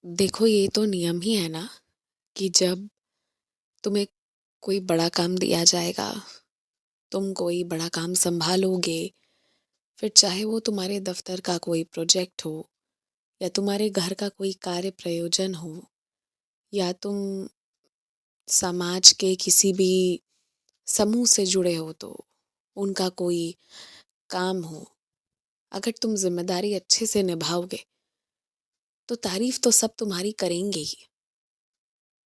देखो, ये तो नियम ही है ना कि जब तुम्हें कोई बड़ा काम दिया जाएगा, तुम कोई बड़ा काम संभालोगे, फिर चाहे वो तुम्हारे दफ्तर का कोई प्रोजेक्ट हो या तुम्हारे घर का कोई कार्य प्रयोजन हो या तुम समाज के किसी भी समूह से जुड़े हो तो उनका कोई काम हो, अगर तुम जिम्मेदारी अच्छे से निभाओगे तो तारीफ तो सब तुम्हारी करेंगे ही,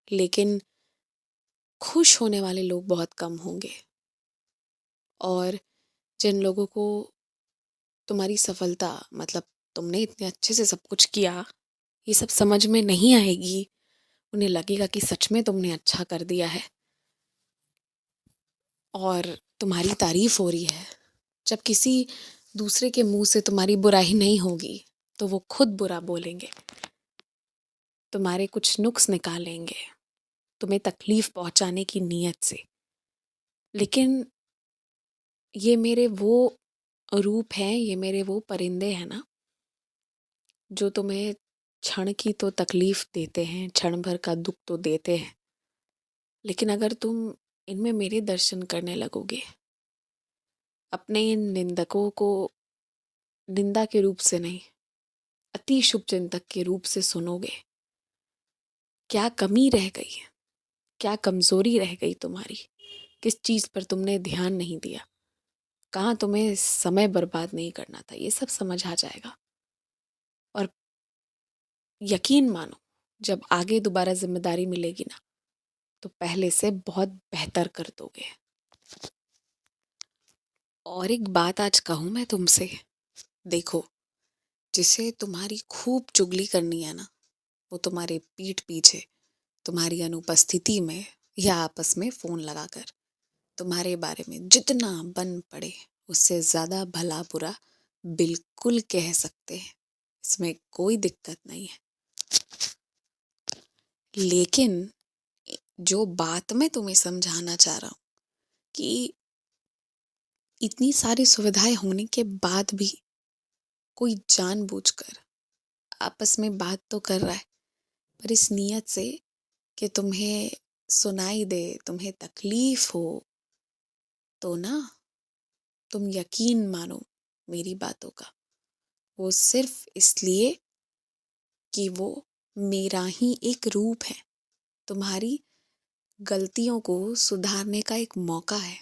लेकिन खुश होने वाले लोग बहुत कम होंगे। और जिन लोगों को तुम्हारी सफलता, मतलब तुमने इतने अच्छे से सब कुछ किया, ये सब समझ में नहीं आएगी, उन्हें लगेगा कि सच में तुमने अच्छा कर दिया है और तुम्हारी तारीफ हो रही है। जब किसी दूसरे के मुंह से तुम्हारी बुराई नहीं होगी तो वो खुद बुरा बोलेंगे, तुम्हारे कुछ नुक्स निकालेंगे, तुम्हें तकलीफ पहुंचाने की नीयत से। लेकिन ये मेरे वो रूप हैं, ये मेरे वो परिंदे हैं ना, जो तुम्हें क्षण की तो तकलीफ देते हैं, क्षण भर का दुख तो देते हैं, लेकिन अगर तुम इनमें मेरे दर्शन करने लगोगे, अपने इन निंदकों को निंदा के रूप से नहीं, अति शुभ चिंतक के रूप से सुनोगे, क्या कमी रह गई, क्या कमजोरी रह गई तुम्हारी, किस चीज पर तुमने ध्यान नहीं दिया, कहाँ तुम्हें समय बर्बाद नहीं करना था, ये सब समझ आ जाएगा। और यकीन मानो, जब आगे दोबारा जिम्मेदारी मिलेगी ना, तो पहले से बहुत बेहतर कर दोगे। और एक बात आज कहूँ मैं तुमसे, देखो, जिसे तुम्हारी खूब चुगली करनी है ना, वो तुम्हारे पीठ पीछे, तुम्हारी अनुपस्थिति में या आपस में फोन लगाकर तुम्हारे बारे में जितना बन पड़े उससे ज्यादा भला बुरा बिल्कुल कह सकते हैं, इसमें कोई दिक्कत नहीं है। लेकिन जो बात मैं तुम्हें समझाना चाह रहा हूँ कि इतनी सारी सुविधाएं होने के बाद भी कोई जानबूझकर आपस में बात तो कर रहा है, पर इस नियत से कि तुम्हें सुनाई दे, तुम्हें तकलीफ हो, तो ना, तुम यकीन मानो मेरी बातों का, वो सिर्फ इसलिए कि वो मेरा ही एक रूप है। तुम्हारी गलतियों को सुधारने का एक मौका है।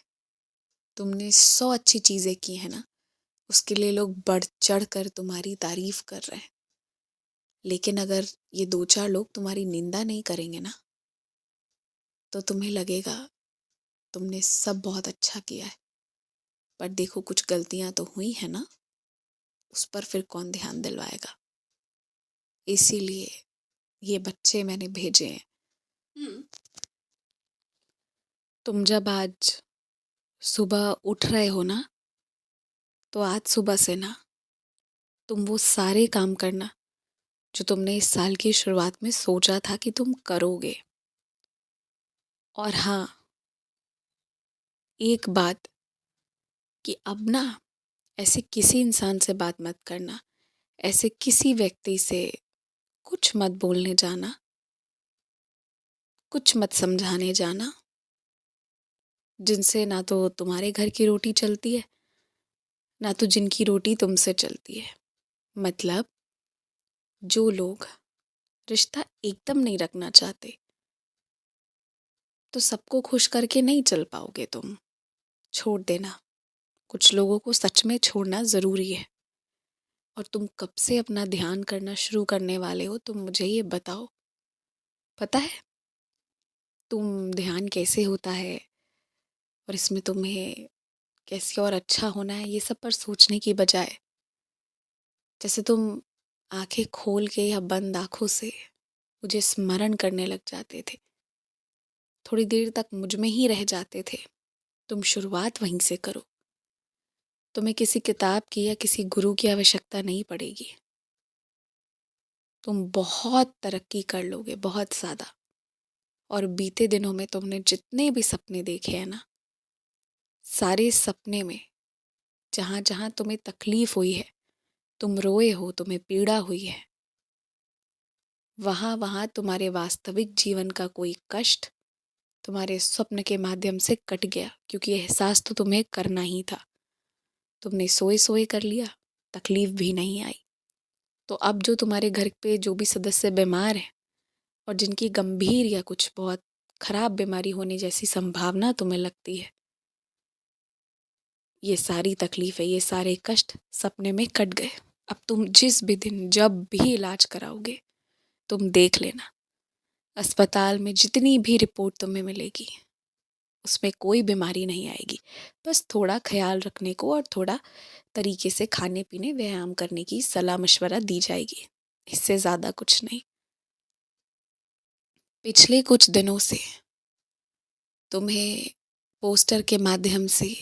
तुमने 100 अच्छी चीजें की है ना, उसके लिए लोग बढ़ चढ़ कर तुम्हारी तारीफ कर रहे हैं, लेकिन अगर ये दो चार लोग तुम्हारी निंदा नहीं करेंगे ना, तो तुम्हें लगेगा तुमने सब बहुत अच्छा किया है, पर देखो कुछ गलतियां तो हुई है ना, उस पर फिर कौन ध्यान दिलवाएगा। इसीलिए ये बच्चे मैंने भेजे हैं। तुम जब आज सुबह उठ रहे हो ना, तो आज सुबह से ना तुम वो सारे काम करना जो तुमने इस साल की शुरुआत में सोचा था कि तुम करोगे। और हाँ, एक बात, कि अब ना ऐसे किसी इंसान से बात मत करना, ऐसे किसी व्यक्ति से कुछ मत बोलने जाना, कुछ मत समझाने जाना, जिनसे ना तो तुम्हारे घर की रोटी चलती है, ना तो जिनकी रोटी तुमसे चलती है। मतलब जो लोग रिश्ता एकदम नहीं रखना चाहते, तो सबको खुश करके नहीं चल पाओगे तुम, छोड़ देना। कुछ लोगों को सच में छोड़ना ज़रूरी है। और तुम कब से अपना ध्यान करना शुरू करने वाले हो, तुम मुझे ये बताओ। पता है तुम ध्यान कैसे होता है और इसमें तुम्हें कैसे और अच्छा होना है, ये सब पर सोचने की बजाय जैसे तुम आंखें खोल के या बंद आंखों से मुझे स्मरण करने लग जाते थे, थोड़ी देर तक मुझ में ही रह जाते थे, तुम शुरुआत वहीं से करो। तुम्हें किसी किताब की या किसी गुरु की आवश्यकता नहीं पड़ेगी। तुम बहुत तरक्की कर लोगे, बहुत ज़्यादा। और बीते दिनों में तुमने जितने भी सपने देखे हैं ना, सारे सपने में जहाँ जहाँ तुम्हें तकलीफ हुई है, तुम रोए हो, तुम्हें पीड़ा हुई है, वहाँ वहाँ तुम्हारे वास्तविक जीवन का कोई कष्ट तुम्हारे स्वप्न के माध्यम से कट गया, क्योंकि एहसास तो तुम्हें करना ही था। तुमने सोए सोए कर लिया, तकलीफ भी नहीं आई। तो अब जो तुम्हारे घर पे जो भी सदस्य बीमार हैं और जिनकी गंभीर या कुछ बहुत खराब बीमारी होने जैसी संभावना तुम्हें लगती है, ये सारी तकलीफें, ये सारे कष्ट सपने में कट गए। अब तुम जिस भी दिन जब भी इलाज कराओगे, तुम देख लेना, अस्पताल में जितनी भी रिपोर्ट तुम्हें मिलेगी उसमें कोई बीमारी नहीं आएगी। बस थोड़ा ख्याल रखने को और थोड़ा तरीके से खाने पीने व्यायाम करने की सलाह मशवरा दी जाएगी, इससे ज़्यादा कुछ नहीं। पिछले कुछ दिनों से तुम्हें पोस्टर के माध्यम से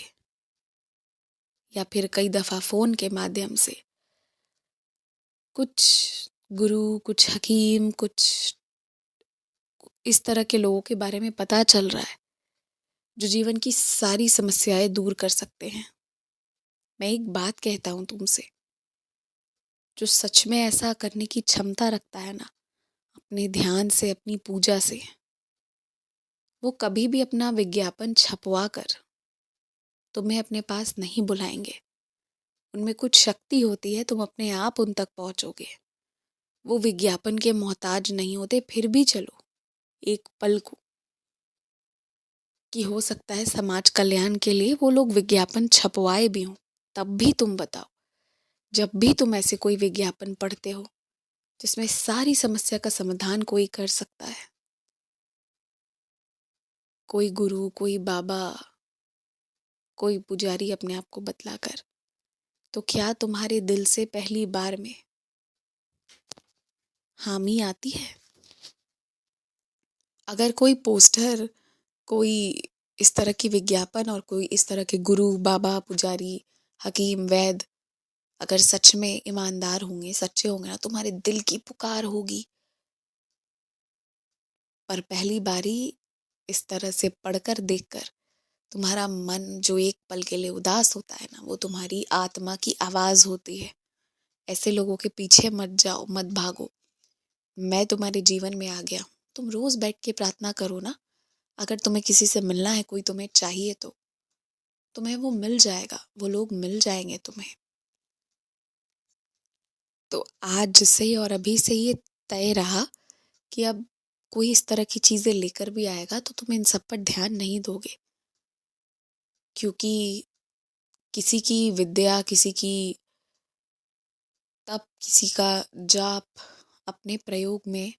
या फिर कई दफ़ा फ़ोन के माध्यम से कुछ गुरु, कुछ हकीम, कुछ इस तरह के लोगों के बारे में पता चल रहा है जो जीवन की सारी समस्याएं दूर कर सकते हैं। मैं एक बात कहता हूँ तुमसे, जो सच में ऐसा करने की क्षमता रखता है ना, अपने ध्यान से, अपनी पूजा से, वो कभी भी अपना विज्ञापन छपवा कर तुम्हें अपने पास नहीं बुलाएंगे। उनमें कुछ शक्ति होती है, तुम अपने आप उन तक पहुंचोगे। वो विज्ञापन के मोहताज नहीं होते। फिर भी चलो एक पल को, कि हो सकता है समाज कल्याण के लिए वो लोग विज्ञापन छपवाए भी हों, तब भी तुम बताओ, जब भी तुम ऐसे कोई विज्ञापन पढ़ते हो जिसमें सारी समस्या का समाधान कोई कर सकता है, कोई गुरु, कोई बाबा, कोई पुजारी अपने आप को बतलाकर, तो क्या तुम्हारे दिल से पहली बार में हामी आती है? अगर कोई पोस्टर, कोई इस तरह की विज्ञापन और कोई इस तरह के गुरु, बाबा, पुजारी, हकीम, वैद अगर सच में ईमानदार होंगे, सच्चे होंगे ना, तुम्हारे दिल की पुकार होगी। पर पहली बारी इस तरह से पढ़कर, देखकर तुम्हारा मन जो एक पल के लिए उदास होता है ना, वो तुम्हारी आत्मा की आवाज होती है। ऐसे लोगों के पीछे मत जाओ, मत भागो। मैं तुम्हारे जीवन में आ गया, तुम रोज बैठ के प्रार्थना करो ना। अगर तुम्हें किसी से मिलना है, कोई तुम्हें चाहिए, तो तुम्हें वो मिल जाएगा, वो लोग मिल जाएंगे तुम्हें। तो आज से और अभी से ये तय रहा कि अब कोई इस तरह की चीजें लेकर भी आएगा तो तुम इन सब पर ध्यान नहीं दोगे, क्योंकि किसी की विद्या, किसी की तप, किसी का जाप अपने प्रयोग में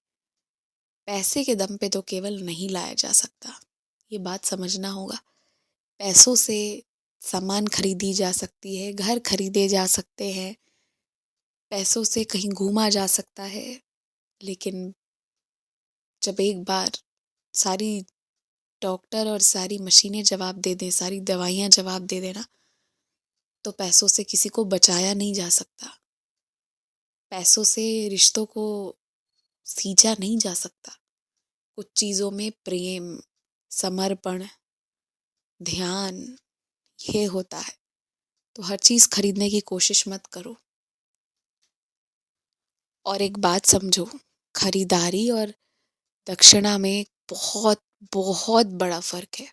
पैसे के दम पे तो केवल नहीं लाया जा सकता। ये बात समझना होगा। पैसों से सामान खरीदी जा सकती है, घर खरीदे जा सकते हैं, पैसों से कहीं घूमा जा सकता है, लेकिन जब एक बार सारी डॉक्टर और सारी मशीनें जवाब दे दें, सारी दवाइयाँ जवाब दे देना, तो पैसों से किसी को बचाया नहीं जा सकता। पैसों से रिश्तों को सींचा नहीं जा सकता। कुछ चीज़ों में प्रेम, समर्पण, ध्यान, ये होता है। तो हर चीज़ खरीदने की कोशिश मत करो। और एक बात समझो, खरीदारी और दक्षिणा में बहुत बहुत बड़ा फर्क है।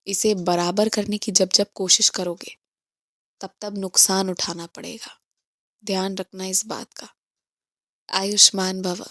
इसे बराबर करने की जब जब कोशिश करोगे, तब तब नुकसान उठाना पड़ेगा। ध्यान रखना इस बात का। आयुष्मान भव।